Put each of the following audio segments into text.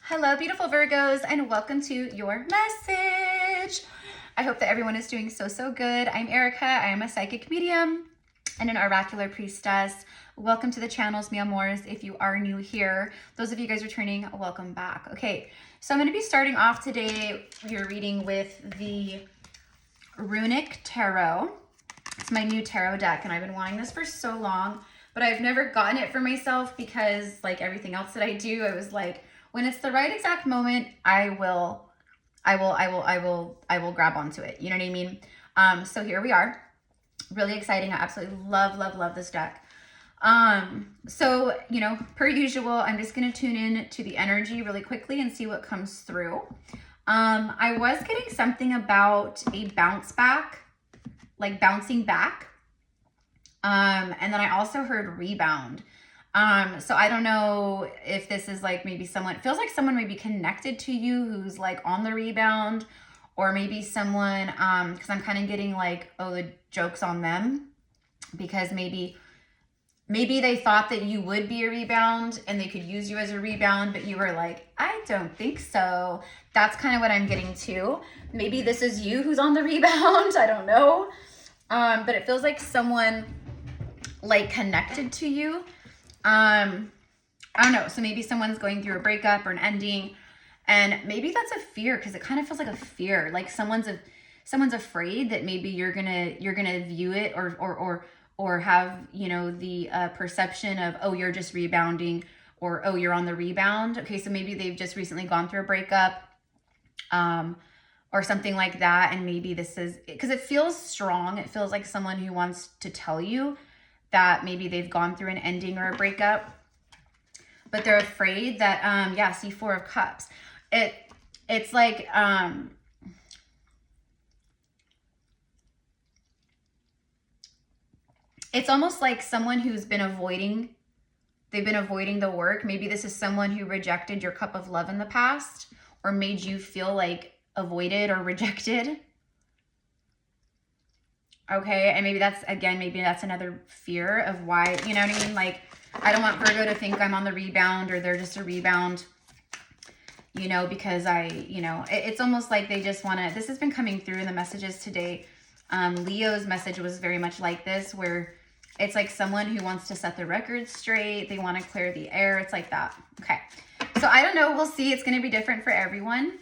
Hello, beautiful Virgos, and welcome to your message. I hope that everyone is doing so good. I'm Erica. I am a psychic medium and an oracular priestess. Welcome to the channels, mi amores. If you are new here, those of you guys returning, welcome back. Okay, so I'm going to be starting off today your reading with the Runic Tarot. It's my new tarot deck, and I've been wanting this for so long, but I've never gotten it for myself because, like everything else that I do, I was like, when it's the right exact moment, I will grab onto it. You know what I mean? So here we are. Really exciting. I absolutely love this deck. So, you know, per usual, I'm just going to tune in to the energy really quickly and see what comes through. I was getting something about a bounce back, like bouncing back. And then I also heard rebound. So I don't know if this is like maybe someone, it feels like someone may be connected to you who's like on the rebound, or maybe someone, because I'm kind of getting like, oh, the joke's on them, because maybe they thought that you would be a rebound and they could use you as a rebound, but you were like, I don't think so. That's kind of what I'm getting to. Maybe this is you who's on the rebound. I don't know. But it feels like someone like connected to you. I don't know. So maybe someone's going through a breakup or an ending, and maybe that's a fear, because it kind of feels like a fear, like someone's afraid that maybe you're gonna view it or have, you know, the perception of, oh, you're just rebounding, or oh, you're on the rebound. Okay, so maybe they've just recently gone through a breakup, or something like that, and maybe this is because it feels strong. It feels like someone who wants to tell you that maybe they've gone through an ending or a breakup, but they're afraid that, yeah, see, Four of Cups. It's like, it's almost like someone who's been avoiding, they've been avoiding the work. Maybe this is someone who rejected your cup of love in the past, or made you feel like avoided or rejected. Okay, and maybe that's, again, maybe that's another fear of why, you know what I mean? Like, I don't want Virgo to think I'm on the rebound, or they're just a rebound, you know, because it's almost like they just want to, this has been coming through in the messages today. Leo's message was very much like this, where it's like someone who wants to set the record straight. They want to clear the air. It's like that. Okay, so I don't know. We'll see. It's going to be different for everyone.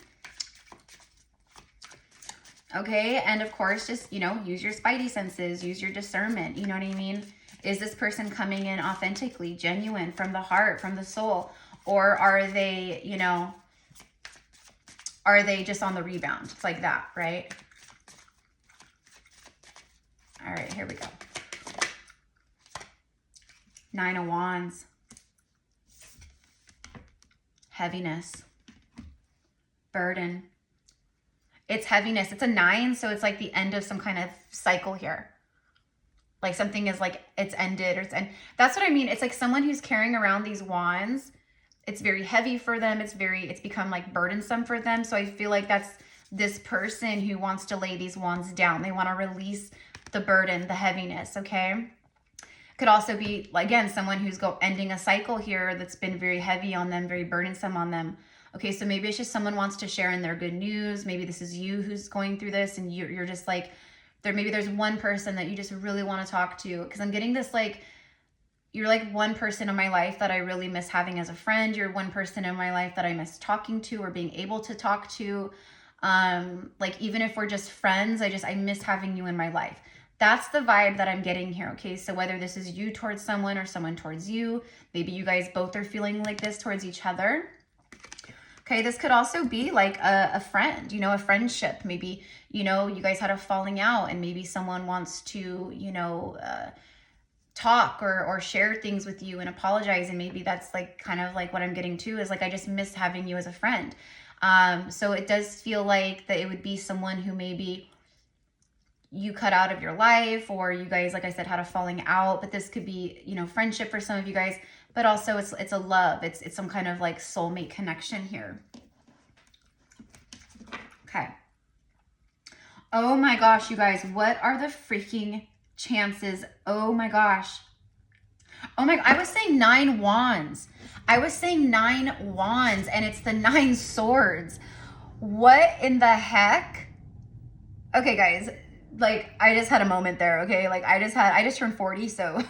Okay, and of course, just, you know, use your spidey senses, use your discernment, you know what I mean? Is this person coming in authentically, genuine, from the heart, from the soul? Or are they, you know, are they just on the rebound? It's like that, right? All right, here we go. Nine of Wands. Heaviness. Burden. It's heaviness. It's a 9, so it's like the end of some kind of cycle here. Like something is like, it's ended, and that's what I mean. It's like someone who's carrying around these wands. It's very heavy for them. It's become like burdensome for them. So I feel like that's this person who wants to lay these wands down. They want to release the burden, the heaviness, okay? Could also be, again, someone who's ending a cycle here that's been very heavy on them, very burdensome on them. Okay, so maybe it's just someone wants to share in their good news. Maybe this is you who's going through this, and you're just like, maybe there's one person that you just really want to talk to, because I'm getting this, like, you're like one person in my life that I really miss having as a friend. You're one person in my life that I miss talking to or being able to talk to. Like, even if we're just friends, I miss having you in my life. That's the vibe that I'm getting here, okay? So whether this is you towards someone or someone towards you, maybe you guys both are feeling like this towards each other. Okay, this could also be like a friend, you know, a friendship. Maybe, you know, you guys had a falling out, and maybe someone wants to, you know, talk or share things with you and apologize. And maybe that's like kind of like what I'm getting to, is like, I just miss having you as a friend. So it does feel like that it would be someone who maybe you cut out of your life, or you guys, like I said, had a falling out. But this could be, you know, friendship for some of you guys. But also it's a love. It's some kind of like soulmate connection here. Okay. Oh my gosh, you guys, what are the freaking chances? Oh my gosh. Oh my God, I was saying 9 wands. I was saying 9 wands and it's the 9 swords. What in the heck? Okay, guys, like I just had a moment there, okay? Like I just turned 40, so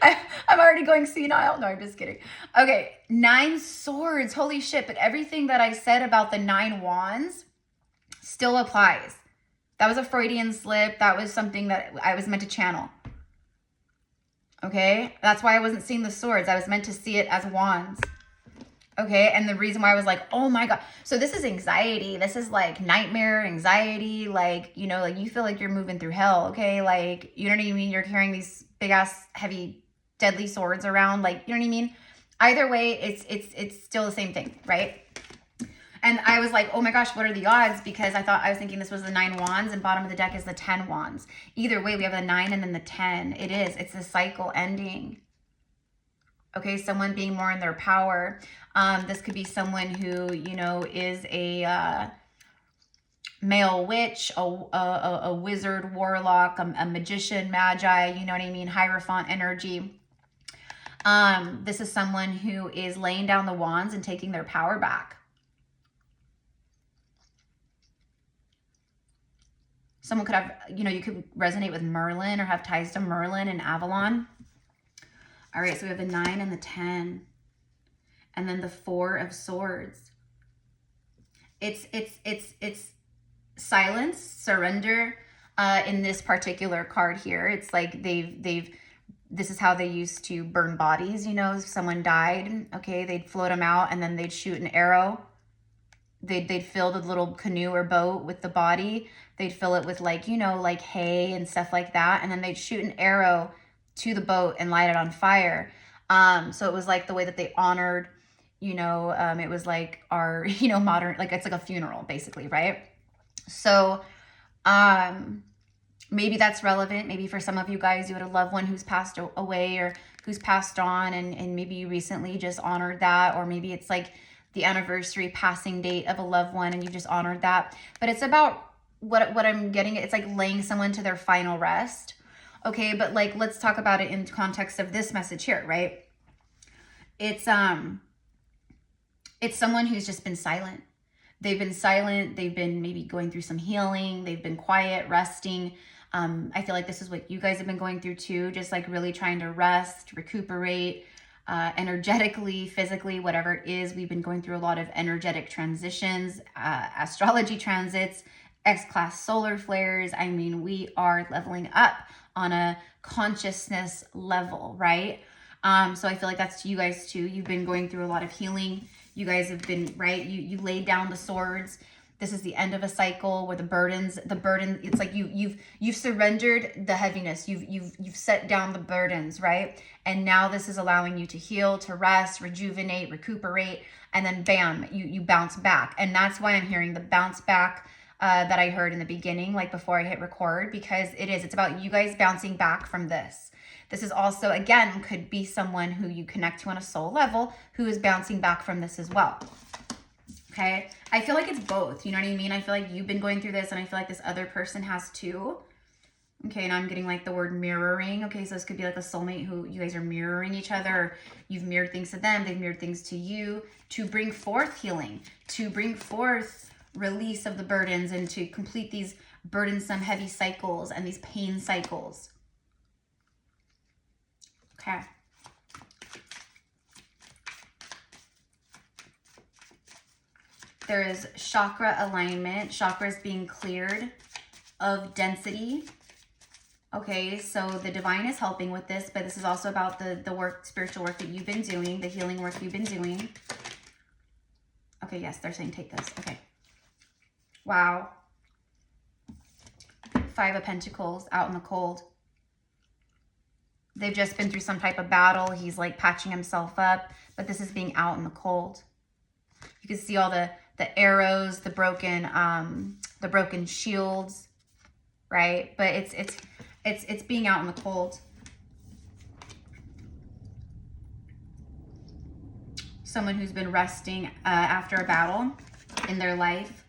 I'm already going senile. No, I'm just kidding. Okay, 9 swords. Holy shit. But everything that I said about the 9 wands still applies. That was a Freudian slip. That was something that I was meant to channel. Okay, that's why I wasn't seeing the swords. I was meant to see it as wands. Okay, and the reason why I was like, oh my God. So this is anxiety. This is like nightmare anxiety. Like, you know, like you feel like you're moving through hell. Okay, like, you know what I mean? You're carrying these big ass heavy deadly swords around. Like, you know what I mean? Either way, it's still the same thing, right? And I was like, oh my gosh, what are the odds? Because I was thinking this was the 9 wands and bottom of the deck is the 10 wands. Either way, we have the 9 and then the 10. It's the cycle ending. Okay, someone being more in their power. This could be someone who, you know, is a male witch, a wizard, warlock, a magician, magi, you know what I mean? Hierophant energy. This is someone who is laying down the wands and taking their power back. Someone could have, you know, you could resonate with Merlin or have ties to Merlin and Avalon. All right, so we have the 9 and the 10. And then the 4 of swords. It's silence, surrender in this particular card here. It's like this is how they used to burn bodies, you know, if someone died, okay, they'd float them out and then they'd shoot an arrow. They'd fill the little canoe or boat with the body. They'd fill it with like, you know, like hay and stuff like that. And then they'd shoot an arrow to the boat and light it on fire. So it was like the way that they honored, you know, it was like our, you know, modern, like it's like a funeral basically, right? So maybe that's relevant. Maybe for some of you guys, you had a loved one who's passed away or who's passed on and maybe you recently just honored that, or maybe it's like the anniversary passing date of a loved one and you just honored that. But it's about what I'm getting at. It's like laying someone to their final rest. Okay, but like let's talk about it in context of this message here, right? It's someone who's just been silent. They've been silent. They've been maybe going through some healing. They've been quiet, resting. I feel like this is what you guys have been going through too, just like really trying to rest, recuperate, energetically, physically, whatever it is. We've been going through a lot of energetic transitions, astrology transits, X-class solar flares. I mean, we are leveling up on a consciousness level, right? So I feel like that's to you guys too. You've been going through a lot of healing. You guys have been, right? You laid down the swords. This is the end of a cycle where the burden, it's like you've surrendered the heaviness. You've set down the burdens, right? And now this is allowing you to heal, to rest, rejuvenate, recuperate, and then bam, you bounce back. And that's why I'm hearing the bounce back that I heard in the beginning, like before I hit record, because it's about you guys bouncing back from this. This is also, again, could be someone who you connect to on a soul level who is bouncing back from this as well. Okay, I feel like it's both. You know what I mean? I feel like you've been going through this and I feel like this other person has too. Okay, and I'm getting like the word mirroring. Okay, so this could be like a soulmate who you guys are mirroring each other. Or you've mirrored things to them. They've mirrored things to you to bring forth healing, to bring forth release of the burdens and to complete these burdensome, heavy cycles and these pain cycles. Okay. There is chakra alignment, chakras being cleared of density. Okay, so the divine is helping with this, but this is also about the work, spiritual work that you've been doing, the healing work you've been doing. Okay, yes, they're saying take this. Okay. Wow. 5 of Pentacles out in the cold. They've just been through some type of battle. He's like patching himself up, but this is being out in the cold. You can see all the arrows, the broken shields, right? But it's being out in the cold. Someone who's been resting after a battle in their life.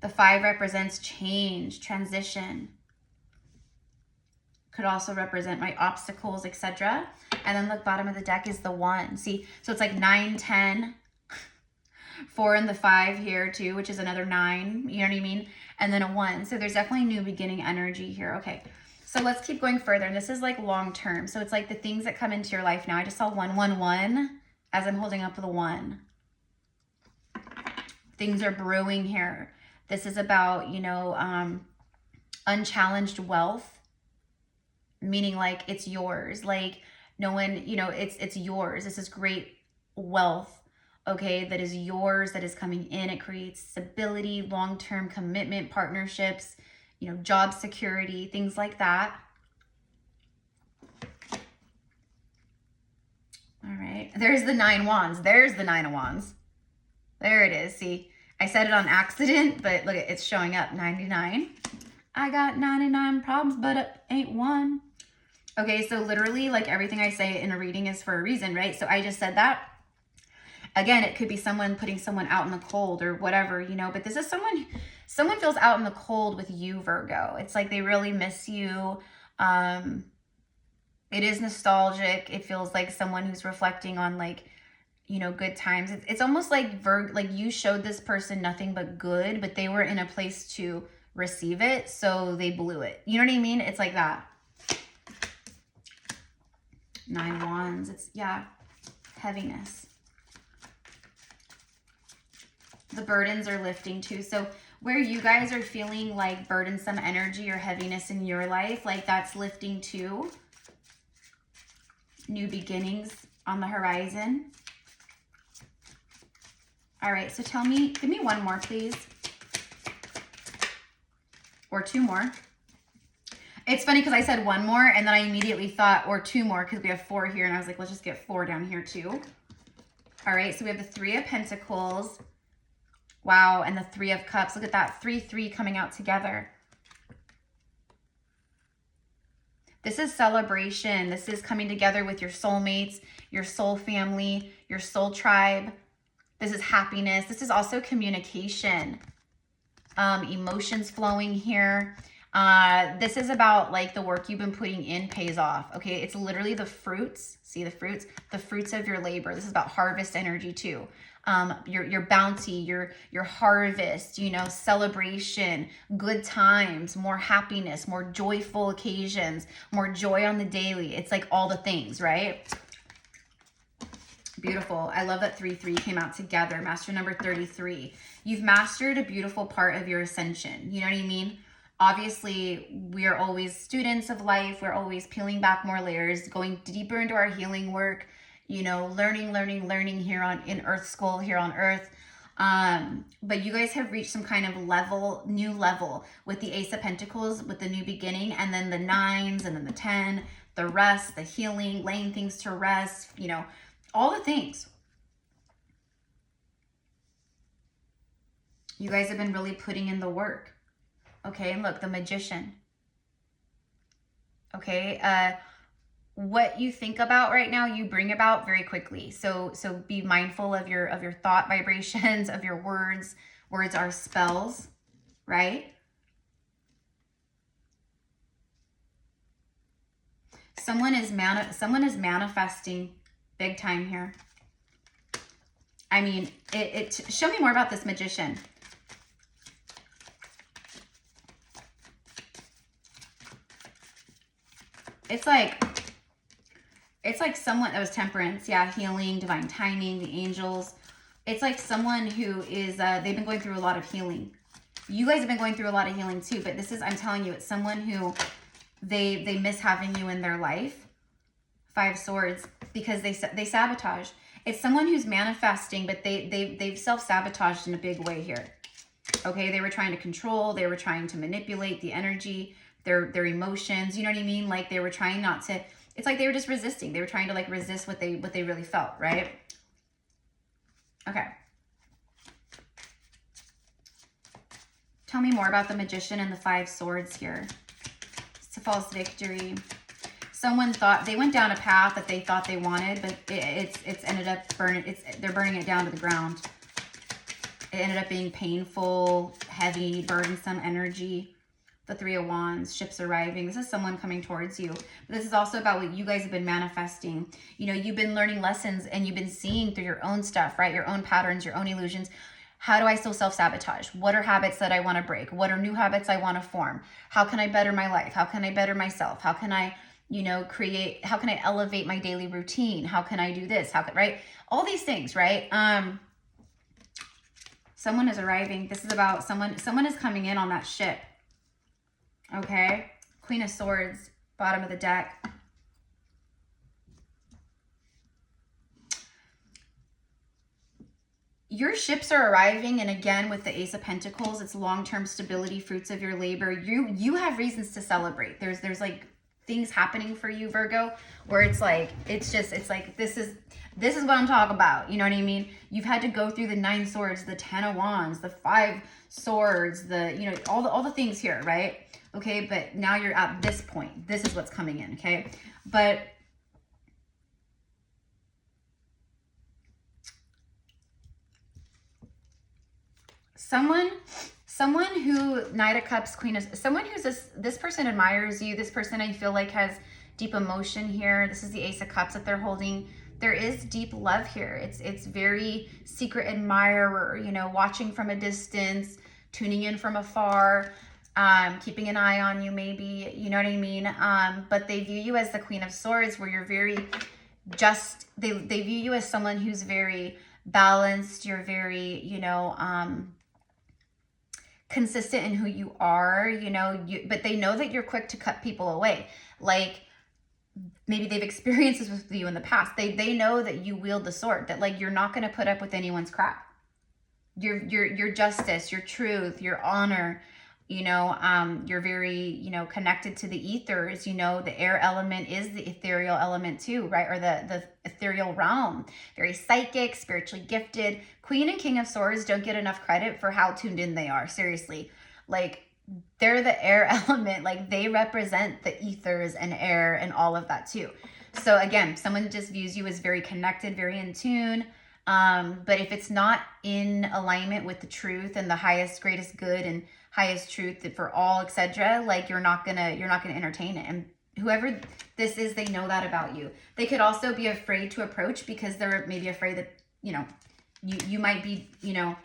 The 5 represents change, transition. Could also represent my obstacles, etc. And then the bottom of the deck is the 1. See, so it's like 9, 10, 4 and the 5 here too, which is another 9, you know what I mean? And then a 1. So there's definitely new beginning energy here. Okay, so let's keep going further. And this is like long term. So it's like the things that come into your life now. I just saw 111 as I'm holding up the 1. Things are brewing here. This is about, you know, unchallenged wealth. Meaning like it's yours, like no one, you know, it's yours. This is great wealth, okay, that is yours, that is coming in. It creates stability, long-term commitment, partnerships, you know, job security, things like that. All right, there's the 9 wands. There's the 9 of wands. There it is. See, I said it on accident, but look, it's showing up. 99. I got 99 problems, but it ain't one. Okay, so literally like everything I say in a reading is for a reason, right? So I just said that. Again, it could be someone putting someone out in the cold or whatever, you know, but this is someone feels out in the cold with you, Virgo. It's like they really miss you. It is nostalgic. It feels like someone who's reflecting on like, you know, good times. It's almost like like you showed this person nothing but good, but they were in a place to receive it, so they blew it. You know what I mean? It's like that. 9 wands. It's, yeah, heaviness. The burdens are lifting too. So where you guys are feeling like burdensome energy or heaviness in your life, like that's lifting too. New beginnings on the horizon. All right, so tell me, give me one more, please. Or 2 more. It's funny because I said 1 more and then I immediately thought, or 2 more, because we have 4 here. And I was like, let's just get 4 down here too. All right, so we have the 3 of Pentacles. Wow, and the 3 of Cups. Look at that, 3, 3 coming out together. This is celebration. This is coming together with your soulmates, your soul family, your soul tribe. This is happiness. This is also communication. Emotions flowing here. This is about like the work you've been putting in pays off. Okay, it's literally the fruits. See the fruits of your labor. This is about harvest energy too. Your bounty, your harvest, you know, celebration, good times, more happiness, more joyful occasions, more joy on the daily. It's like all the things, right? Beautiful. I love that 3, 3 came out together. Master number 33. You've mastered a beautiful part of your ascension. You know what I mean? Obviously, we are always students of life. We're always peeling back more layers, going deeper into our healing work, you know, learning here in Earth School, here on Earth. But you guys have reached some kind of level, new level with the Ace of Pentacles, with the new beginning, and then the 9s, and then the 10, the rest, the healing, laying things to rest, you know, all the things. You guys have been really putting in the work. Okay, and look, the Magician. Okay, what you think about right now, you bring about very quickly. So be mindful of your thought vibrations, of your words. Words are spells, right? Someone is manifesting big time here. I mean, show me more about this Magician. It's like someone that was Temperance, yeah, healing, divine timing, the angels. It's like someone who is, they've been going through a lot of healing. You guys have been going through a lot of healing too, but this is, I'm telling you, it's someone who they miss having you in their life. 5 Swords, because they sabotage. It's someone who's manifesting, but they've self-sabotaged in a big way here. Okay, they were trying to control, they were trying to manipulate the energy, their emotions, you know what I mean? Like they were trying not to, it's like they were just resisting. They were trying to like resist what they really felt, right? Okay. Tell me more about the Magician and the 5 Swords here. It's a false victory. Someone thought, they went down a path that they thought they wanted, but it's ended up burning, they're burning it down to the ground. It ended up being painful, heavy, burdensome energy. the Three of Wands, ships arriving. This is someone coming towards you. But this is also about what you guys have been manifesting. You know, you've been learning lessons and you've been seeing through your own stuff, right? Your own patterns, your own illusions. How do I still self-sabotage? What are habits that I want to break? What are new habits I want to form? How can I better my life? How can I better myself? How can I, you know, create, how can I elevate my daily routine? How can I do this? How can, right? All these things, right? Someone is arriving. This is about someone is coming in on that ship. Okay? Queen of Swords, bottom of the deck. Your ships are arriving, and again with the Ace of Pentacles, it's long-term stability, fruits of your labor. You have reasons to celebrate. There's like things happening for you, Virgo, where it's like this is what I'm talking about. You know what I mean? You've had to go through the 9 swords, the 10 of wands, the 5 swords, the, you know, all the things here, right? Okay, but now you're at this point. This is what's coming in, okay? But someone who, Knight of Cups, Queen of, someone who's this person admires you. This person I feel like has deep emotion here. This is the Ace of Cups that they're holding. There is deep love here. It's very secret admirer, you know, watching from a distance, tuning in from afar, keeping an eye on you maybe, you know what I mean? But they view you as the Queen of Swords, where you're very just, they view you as someone who's very balanced. You're very, you know, consistent in who you are, you know, but they know that you're quick to cut people away. Like, maybe they've experienced this with you in the past. They know that you wield the sword, that like, you're not going to put up with anyone's crap. Your justice, your truth, your honor, you know, you're very, you know, connected to the ethers. You know, the air element is the ethereal element too, right? Or the ethereal realm. Very psychic, spiritually gifted. Queen and King of Swords don't get enough credit for how tuned in they are. Seriously. Like, they're the air element. Like, they represent the ethers and air and all of that too. So again, someone just views you as very connected, very in tune. But if it's not in alignment with the truth and the highest, greatest good and highest truth for all, etc., like, you're not gonna entertain it. And whoever this is, they know that about you. They could also be afraid to approach because they're maybe afraid that, you know, you might be, you know,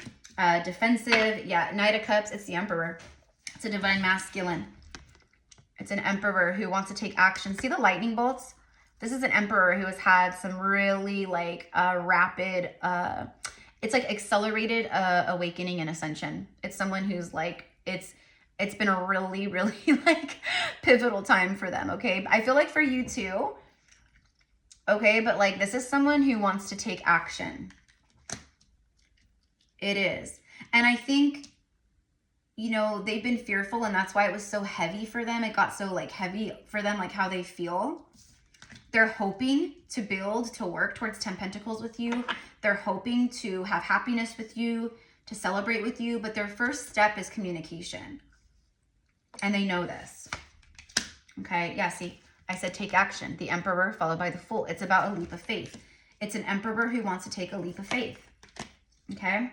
defensive. Yeah, Knight of Cups, it's the Emperor. It's a divine masculine. It's an emperor who wants to take action. See the lightning bolts? This is an emperor who has had some really like rapid, it's like accelerated awakening and ascension. It's someone who's like, it's been a really, really like pivotal time for them, okay? I feel like for you too, okay? But like, this is someone who wants to take action. It is. And I think, you know, they've been fearful, and that's why it was so heavy for them. It got so like heavy for them, like how they feel. They're hoping to build, to work towards 10 Pentacles with you. They're hoping to have happiness with you, to celebrate with you. But their first step is communication. And they know this. Okay, yeah, see, I said take action. The Emperor followed by the Fool. It's about a leap of faith. It's an Emperor who wants to take a leap of faith. Okay?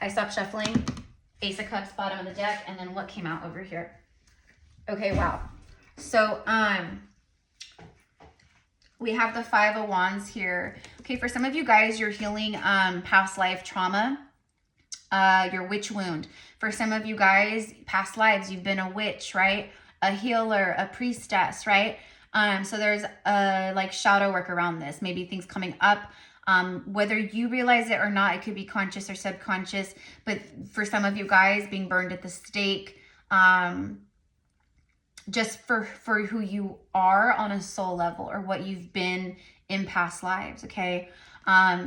I stopped shuffling. Ace of Cups, bottom of the deck, and then what came out over here? Okay, wow. So, we have the 5 of Wands here. Okay, for some of you guys, you're healing past life trauma, your witch wound. For some of you guys, past lives, you've been a witch, right? A healer, a priestess, right? So there's like shadow work around this. Maybe things coming up. Whether you realize it or not, it could be conscious or subconscious. But for some of you guys, being burned at the stake, just for who you are on a soul level, or what you've been in past lives, okay?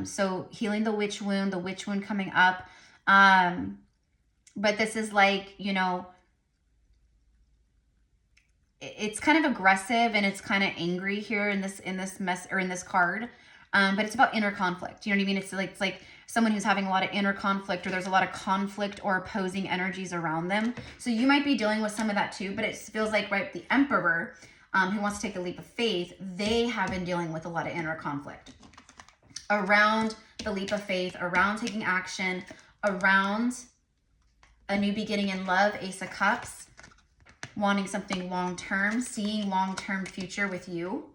So healing the witch wound coming up. But this is like, you know, it's kind of aggressive and it's kind of angry here in this mess, or in this card. But it's about inner conflict. You know what I mean? It's like someone who's having a lot of inner conflict, or there's a lot of conflict or opposing energies around them. So you might be dealing with some of that too, but it feels like, right, the Emperor, who wants to take a leap of faith, they have been dealing with a lot of inner conflict around the leap of faith, around taking action, around a new beginning in love, Ace of Cups, wanting something long-term, seeing long-term future with you.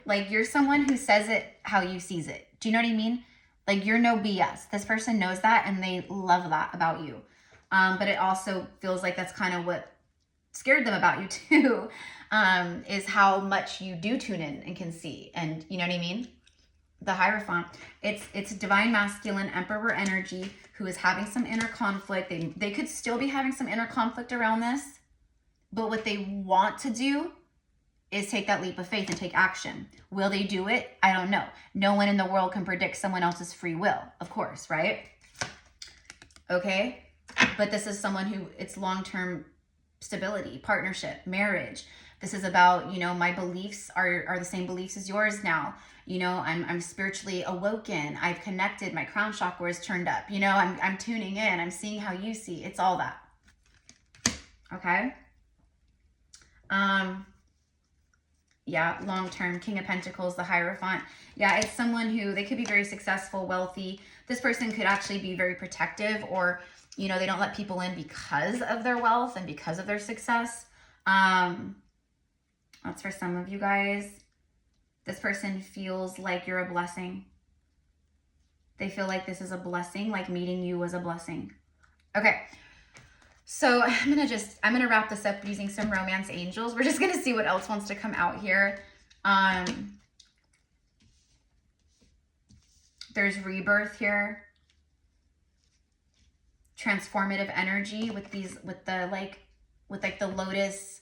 Like, you're someone who says it how you sees it. Do you know what I mean? Like, you're no BS. This person knows that, and they love that about you. But it also feels like that's kind of what scared them about you too, is how much you do tune in and can see. And you know what I mean? The Hierophant, it's divine masculine emperor energy who is having some inner conflict. They could still be having some inner conflict around this, but what they want to do is take that leap of faith and take action. Will they do it? I don't know. No one in the world can predict someone else's free will, of course, right? Okay, but this is someone who, it's long-term stability, partnership, marriage. This is about, you know, my beliefs are the same beliefs as yours now. You know, I'm spiritually awoken. I've connected. My crown chakra is turned up. You know, I'm tuning in. I'm seeing how you see. It's all that. Okay. Yeah, long-term, King of Pentacles, the Hierophant. Yeah, it's someone who, they could be very successful, wealthy. This person could actually be very protective, or, you know, they don't let people in because of their wealth and because of their success. That's for some of you guys. This person feels like you're a blessing. They feel like this is a blessing, like meeting you was a blessing. Okay. So I'm going to wrap this up using some romance angels. We're just going to see what else wants to come out here. There's rebirth here. Transformative energy with the lotus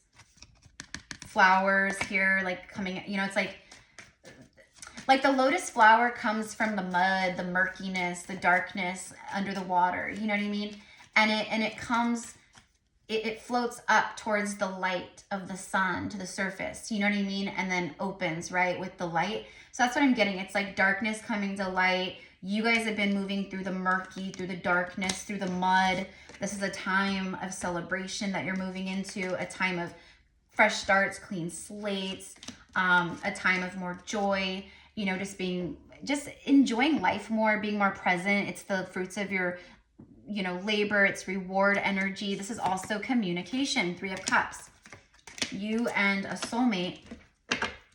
flowers here, like coming, you know, it's like the lotus flower comes from the mud, the murkiness, the darkness under the water. You know what I mean? And it comes, it floats up towards the light of the sun to the surface. You know what I mean? And then opens, right, with the light. So that's what I'm getting. It's like darkness coming to light. You guys have been moving through the murky, through the darkness, through the mud. This is a time of celebration that you're moving into, a time of fresh starts, clean slates, a time of more joy, you know, just enjoying life more, being more present. It's the fruits of your, you know, labor. It's reward energy. This is also communication, 3 of Cups. You and a soulmate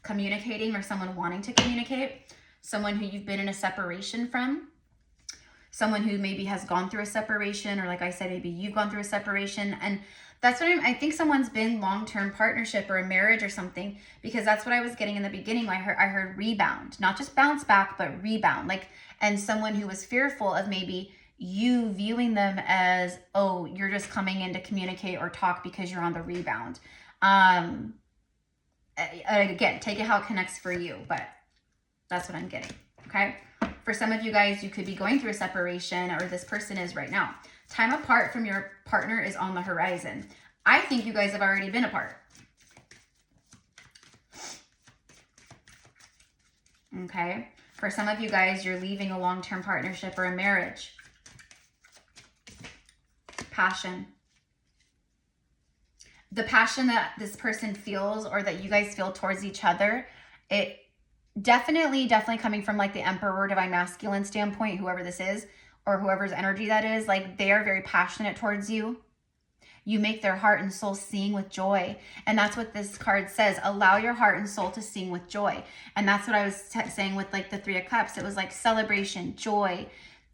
communicating, or someone wanting to communicate, someone who you've been in a separation from, someone who maybe has gone through a separation, or like I said, maybe you've gone through a separation. And that's what I think someone's been long-term partnership or a marriage or something, because that's what I was getting in the beginning. I heard rebound, not just bounce back, but rebound. Like, and someone who was fearful of maybe you viewing them as, oh, you're just coming in to communicate or talk because you're on the rebound. Again, take it how it connects for you, but that's what I'm getting. Okay. For some of you guys, you could be going through a separation, or this person is right now. Time apart from your partner is on the horizon. I think you guys have already been apart. Okay. For some of you guys, you're leaving a long-term partnership or a marriage. Passion. The passion that this person feels, or that you guys feel towards each other, it definitely coming from like the Emperor, divine masculine standpoint, whoever this is, or whoever's energy that is, like they are very passionate towards you. You make their heart and soul sing with joy. And that's what this card says. Allow your heart and soul to sing with joy. And that's what I was saying with like the 3 of Cups. It was like celebration, joy,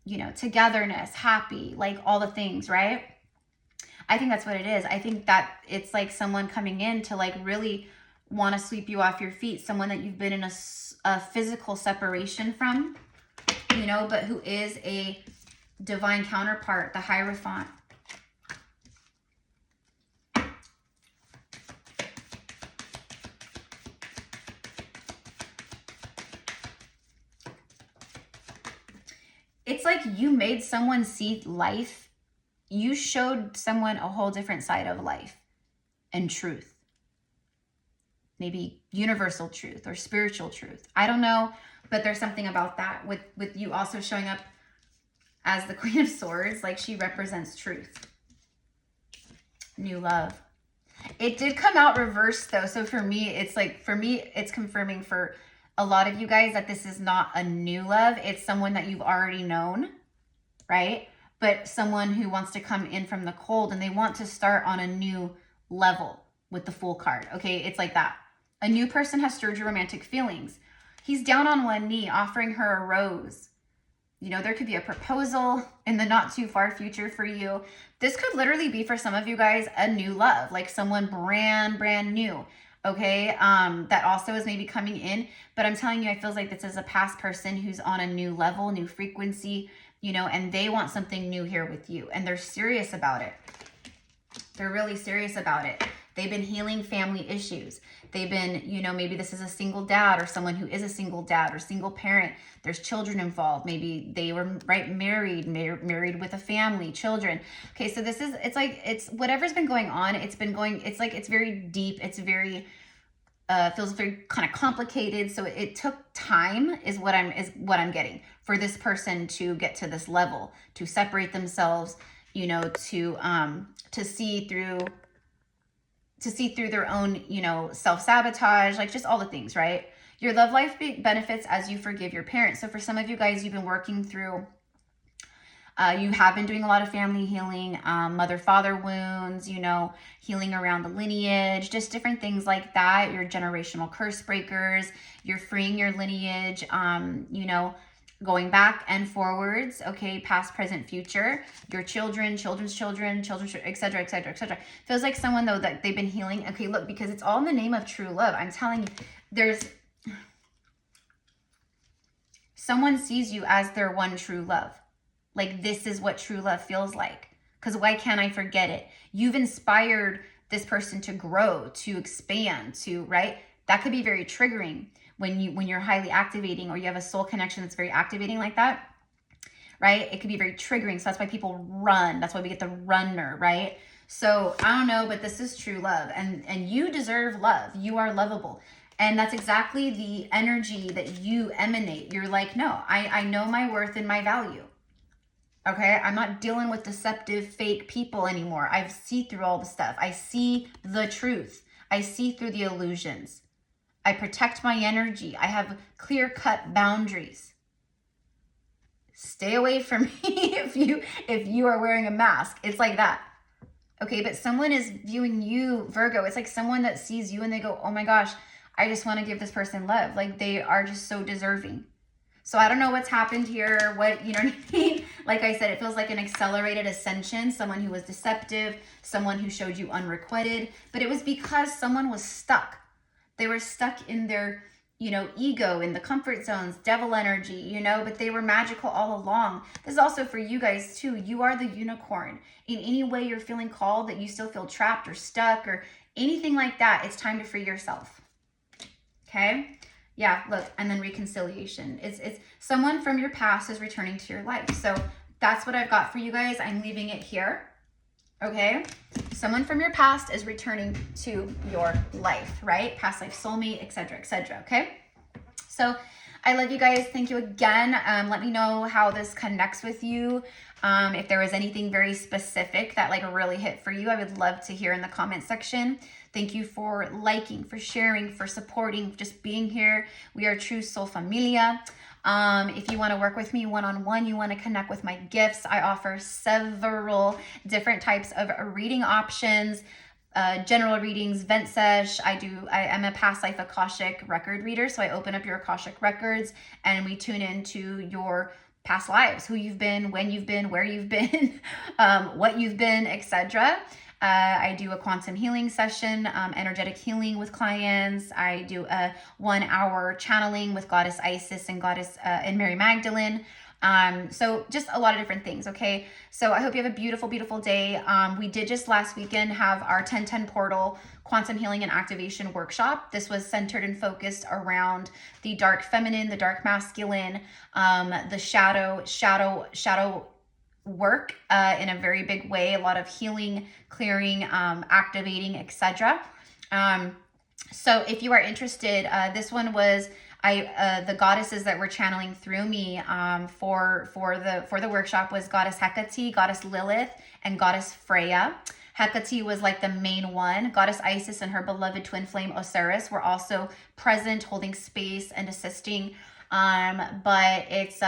you know, togetherness, happy, like all the things, right? I think that's what it is. I think that it's like someone coming in to like really want to sweep you off your feet. Someone that you've been in a physical separation from, you know, but who is a divine counterpart, the Hierophant. It's like you made someone see life. You showed someone a whole different side of life and truth. Maybe universal truth or spiritual truth. I don't know, but there's something about that with you also showing up as the Queen of Swords. Like, she represents truth. New love. It did come out reversed though. So for me, it's like, it's confirming for a lot of you guys that this is not a new love. It's someone that you've already known, right? But someone who wants to come in from the cold and they want to start on a new level with the Fool card. Okay, it's like that. A new person has stirred your romantic feelings. He's down on one knee offering her a rose. You know, there could be a proposal in the not too far future for you. This could literally be for some of you guys a new love, like someone brand new. Okay, that also is maybe coming in. But I'm telling you, I feel like this is a past person who's on a new level, new frequency, you know, and they want something new here with you. And they're serious about it. They're really serious about it. They've been healing family issues. They've been, you know, maybe this is a single dad or someone who is a single dad or single parent. There's children involved. Maybe they were married with a family, children. Okay, so this is, it's like, it's whatever's been going on. It's like, it's very deep. It's very, feels very kind of complicated. So it took time is what I'm getting for this person to get to this level, to separate themselves, you know, to see through their own, you know, self-sabotage, like just all the things, right? Your love life benefits as you forgive your parents. So for some of you guys, you've been working through, you have been doing a lot of family healing, mother-father wounds, you know, healing around the lineage, just different things like that. Your generational curse breakers, you're freeing your lineage, you know, going back and forwards, okay, past, present, future, your children, children's children, etc., etc., etc. Feels like someone, though, that they've been healing. Okay, look, because it's all in the name of true love. I'm telling you, there's someone sees you as their one true love. Like, this is what true love feels like. Because why can't I forget it? You've inspired this person to grow, to expand, to, right? That could be very triggering when you're highly activating or you have a soul connection that's very activating like that, right? It could be very triggering. So that's why people run. That's why we get the runner, right? So I don't know, but this is true love, and you deserve love. You are lovable. And that's exactly the energy that you emanate. You're like, no, I know my worth and my value. Okay, I'm not dealing with deceptive, fake people anymore. I see through all the stuff. I see the truth. I see through the illusions. I protect my energy. I have clear-cut boundaries. Stay away from me if you are wearing a mask. It's like that. Okay, but someone is viewing you, Virgo. It's like someone that sees you and they go, oh my gosh, I just want to give this person love. Like, they are just so deserving. So I don't know what's happened here, what, you know what I mean? Like I said, it feels like an accelerated ascension, someone who was deceptive, someone who showed you unrequited, but it was because someone was stuck. They were stuck in their, you know, ego, in the comfort zones, devil energy, you know, but they were magical all along. This is also for you guys too. You are the unicorn. In any way you're feeling called, that you still feel trapped or stuck or anything like that, it's time to free yourself. Okay? Yeah, look, and then reconciliation. It's someone from your past is returning to your life. So that's what I've got for you guys. I'm leaving it here. Okay? Someone from your past is returning to your life, right? Past life soulmate, etc., etc. Okay? So I love you guys. Thank you again. Let me know how this connects with you. If there was anything very specific that like really hit for you, I would love to hear in the comment section. Thank you for liking, for sharing, for supporting, just being here. We are true soul familia. If you want to work with me one-on-one, you want to connect with my gifts, I offer several different types of reading options, general readings, vent sesh. I am a past life Akashic record reader. So I open up your Akashic records and we tune into your past lives, who you've been, when you've been, where you've been, what you've been, etc. I do a quantum healing session, energetic healing with clients. I do a 1 hour channeling with Goddess Isis and Goddess and Mary Magdalene. So just a lot of different things. Okay. So I hope you have a beautiful, beautiful day. We did just last weekend have our 1010 portal quantum healing and activation workshop. This was centered and focused around the dark feminine, the dark masculine, the shadow work in a very big way, a lot of healing, clearing, activating, etc. So if you are interested, this one was the goddesses that were channeling through me for the workshop was Goddess Hecate, Goddess Lilith, and Goddess Freya. Hecate was like the main one. Goddess Isis and her beloved twin flame Osiris were also present, holding space and assisting. But it's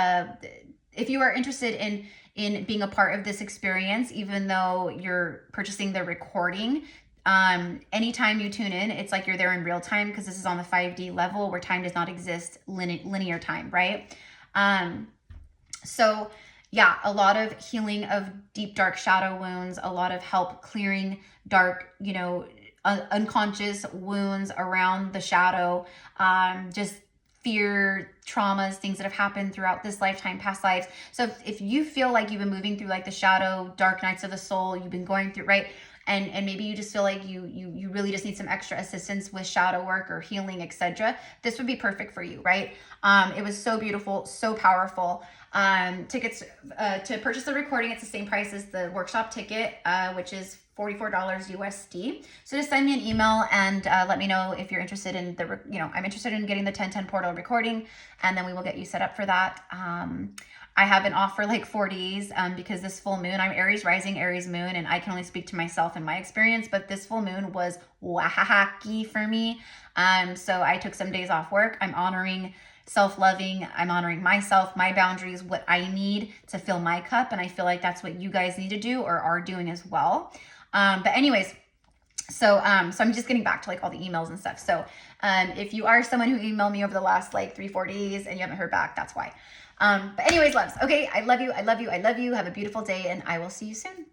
if you are interested in being a part of this experience, even though you're purchasing the recording, anytime you tune in, it's like you're there in real time, because this is on the 5D level where time does not exist, linear time, right? So yeah, a lot of healing of deep, dark shadow wounds, a lot of help clearing dark, you know, unconscious wounds around the shadow, just fear, traumas, things that have happened throughout this lifetime, past lives. So if you feel like you've been moving through like the shadow, dark nights of the soul, you've been going through, right? And maybe you just feel like you really just need some extra assistance with shadow work or healing, etc. This would be perfect for you, right? It was so beautiful, so powerful. Tickets to purchase the recording, it's the same price as the workshop ticket, which is $44 USD. So just send me an email and let me know if you're interested in the, you know, I'm interested in getting the 1010 portal recording, and then we will get you set up for that. I have an offer like 4 days because this full moon, I'm Aries rising, Aries moon, and I can only speak to myself and my experience, but this full moon was wacky for me. So I took some days off work. I'm honoring self-loving. I'm honoring myself, my boundaries, what I need to fill my cup. And I feel like that's what you guys need to do or are doing as well. But anyways, so I'm just getting back to like all the emails and stuff. So if you are someone who emailed me over the last like 3-4 days and you haven't heard back, that's why. But anyways, loves. Okay, I love you. I love you. I love you. Have a beautiful day, and I will see you soon.